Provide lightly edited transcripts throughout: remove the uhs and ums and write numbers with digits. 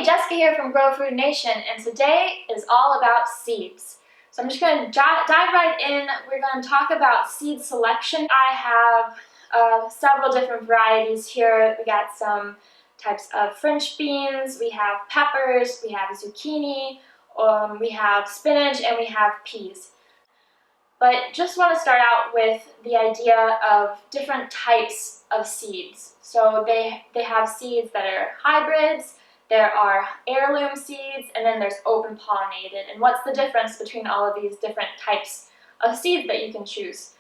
Hey, Jessica here from Grow Food Nation, and today is all about seeds. So I'm just going to dive right in. We're going to talk about seed selection. I have several different varieties here. We got some types of French beans, we have peppers, we have zucchini, we have spinach, and we have peas. But just want to start out with the idea of different types of seeds. So they have seeds that are hybrids, there are heirloom seeds, and then there's open pollinated. And what's the difference between all of these different types of seeds that you can choose?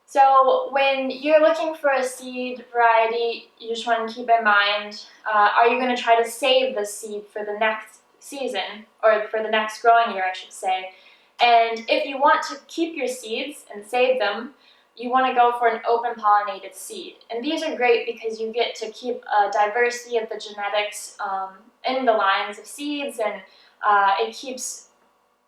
So when you're looking for a seed variety, you just want to keep in mind, are you going to try to save the seed for the next season, or for the next growing year, I should say? And if you want to keep your seeds and save them, you want to go for an open pollinated seed. And these are great because you get to keep a diversity of the genetics in the lines of seeds, and it keeps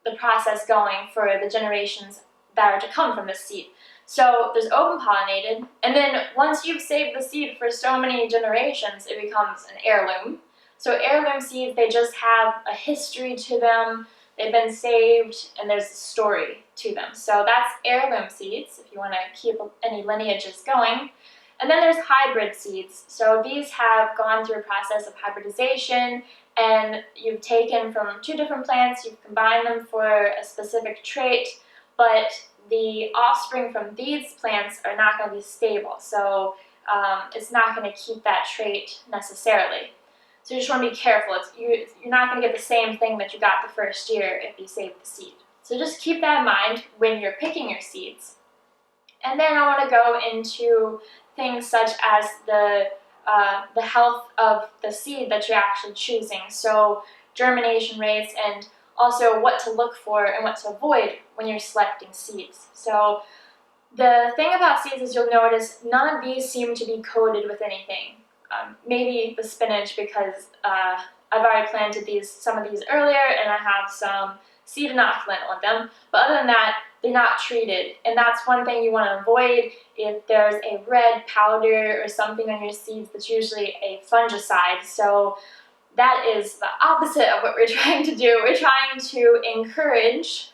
the process going for the generations that are to come from this seed. So there's open pollinated, and then once you've saved the seed for so many generations, it becomes an heirloom. So heirloom seeds, they just have a history to them. They've been saved, and there's a story to them. So that's heirloom seeds, if you want to keep any lineages going. And then there's hybrid seeds. So these have gone through a process of hybridization, and you've taken from two different plants, you've combined them for a specific trait, but the offspring from these plants are not going to be stable. So it's not going to keep that trait necessarily. So you just want to be careful. You're not going to get the same thing that you got the first year if you save the seed. So just keep that in mind when you're picking your seeds. And then I want to go into things such as the health of the seed that you're actually choosing. So germination rates, and also what to look for and what to avoid when you're selecting seeds. So the thing about seeds is you'll notice none of these seem to be coated with anything. Maybe the spinach, because I've already planted some of these earlier and I have some seed inoculant on them, but other than that, they're not treated. And that's one thing you want to avoid. If there's a red powder or something on your seeds, that's usually a fungicide. So that is the opposite of what we're trying to do. We're trying to encourage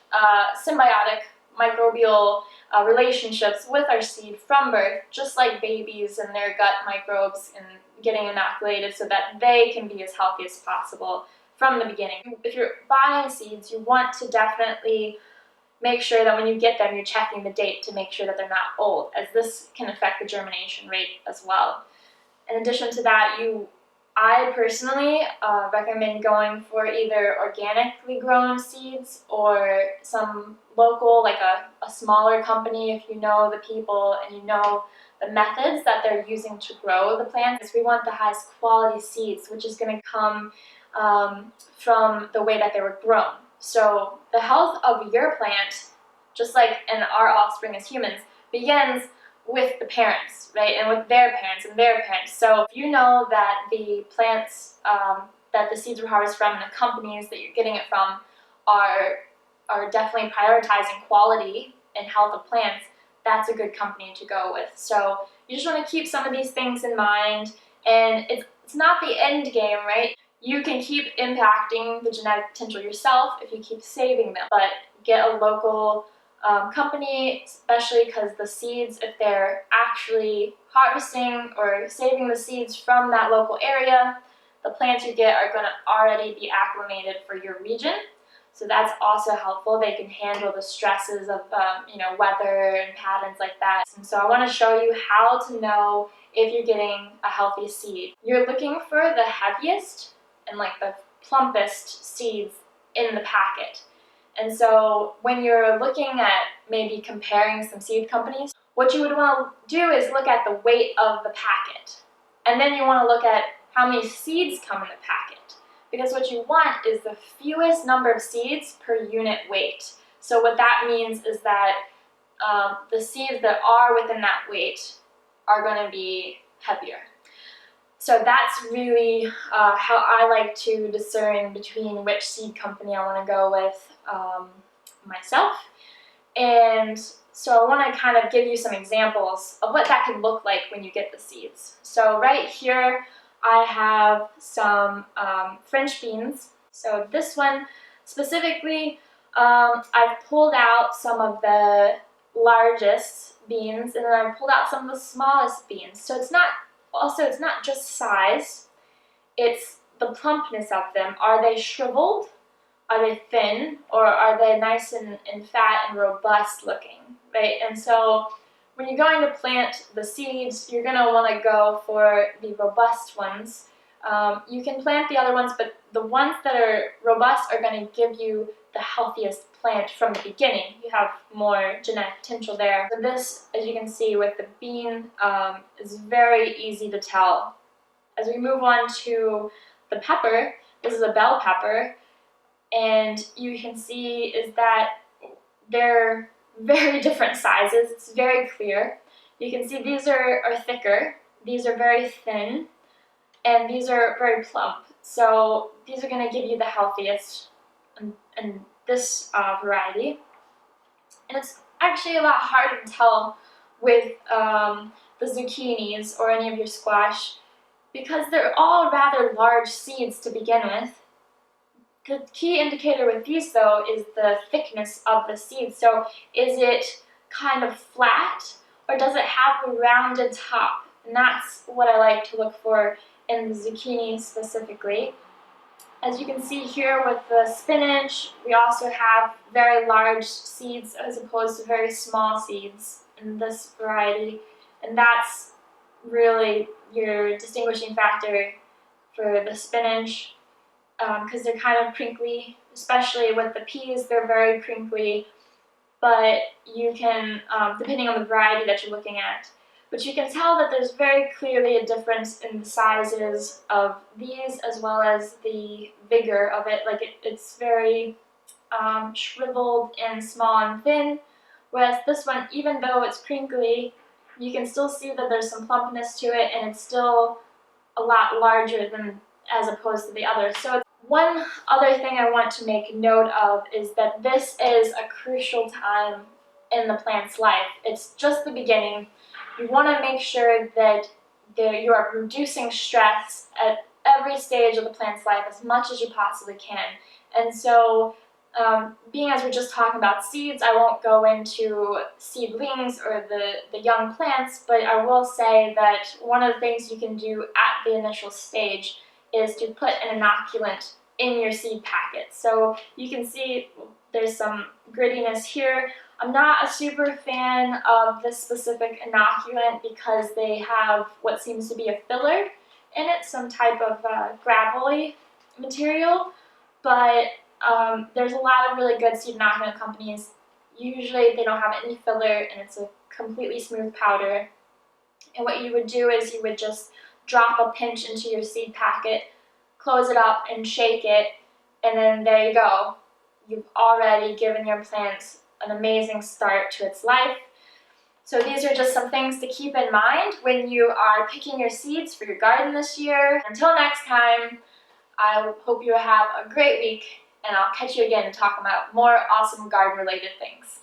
symbiotic microbial relationships with our seed from birth, just like babies and their gut microbes and getting inoculated so that they can be as healthy as possible from the beginning. If you're buying seeds, you want to definitely make sure that when you get them, you're checking the date to make sure that they're not old, as this can affect the germination rate as well. In addition to that, I personally recommend going for either organically grown seeds or some local, like a smaller company, if you know the people and you know the methods that they're using to grow the plants. We want the highest quality seeds, which is going to come from the way that they were grown. So the health of your plant, just like in our offspring as humans, begins with the parents, right, and with their parents and their parents. So if you know that the plants that the seeds were harvested from and the companies that you're getting it from are definitely prioritizing quality and health of plants, that's a good company to go with. So you just want to keep some of these things in mind, and it's not the end game, right? You can keep impacting the genetic potential yourself if you keep saving them, but get a local company, especially because the seeds, if they're actually harvesting or saving the seeds from that local area, the plants you get are going to already be acclimated for your region. So that's also helpful. They can handle the stresses of weather and patterns like that. And so I want to show you how to know if you're getting a healthy seed. You're looking for the heaviest and like the plumpest seeds in the packet. And so when you're looking at maybe comparing some seed companies, what you would want to do is look at the weight of the packet. And then you want to look at how many seeds come in the packet. Because what you want is the fewest number of seeds per unit weight. So what that means is that the seeds that are within that weight are going to be heavier. So that's really how I like to discern between which seed company I want to go with myself. And so I want to kind of give you some examples of what that could look like when you get the seeds. So right here I have some French beans. So this one specifically, I've pulled out some of the largest beans, and then I've pulled out some of the smallest beans. So it's not just size, it's the plumpness of them. Are they shriveled? Are they thin? Or are they nice and fat and robust looking, right? And so when you're going to plant the seeds, you're going to want to go for the robust ones. You can plant the other ones, but the ones that are robust are going to give you the healthiest plant from the beginning. You have more genetic potential there. So this, as you can see with the bean, is very easy to tell. As we move on to the pepper, this is a bell pepper, and you can see is that they're very different sizes. It's very clear. You can see these are thicker, these are very thin, and these are very plump. So these are going to give you the healthiest in this variety. And it's actually a lot harder to tell with the zucchinis or any of your squash because they're all rather large seeds to begin with. The key indicator with these, though, is the thickness of the seed. So is it kind of flat, or does it have a rounded top? And that's what I like to look for in the zucchini specifically. As you can see here with the spinach, we also have very large seeds as opposed to very small seeds in this variety. And that's really your distinguishing factor for the spinach, because they're kind of crinkly, especially with the peas, they're very crinkly, but you can, depending on the variety that you're looking at, but you can tell that there's very clearly a difference in the sizes of these as well as the vigor of it. Like it's very shriveled and small and thin, whereas this one, even though it's crinkly, you can still see that there's some plumpness to it, and it's still a lot larger than as opposed to the others. So one other thing I want to make note of is that this is a crucial time in the plant's life. It's just the beginning. You want to make sure that you are reducing stress at every stage of the plant's life as much as you possibly can. And so, being as we're just talking about seeds, I won't go into seedlings or the young plants, but I will say that one of the things you can do at the initial stage is to put an inoculant in your seed packet. So you can see there's some grittiness here. I'm not a super fan of this specific inoculant because they have what seems to be a filler in it, some type of gravelly material, but there's a lot of really good seed inoculant companies. Usually they don't have any filler and it's a completely smooth powder. And what you would do is you would just drop a pinch into your seed packet, close it up and shake it, and then there you go. You've already given your plant an amazing start to its life. So these are just some things to keep in mind when you are picking your seeds for your garden this year. Until next time, I hope you have a great week, and I'll catch you again and talk about more awesome garden-related things.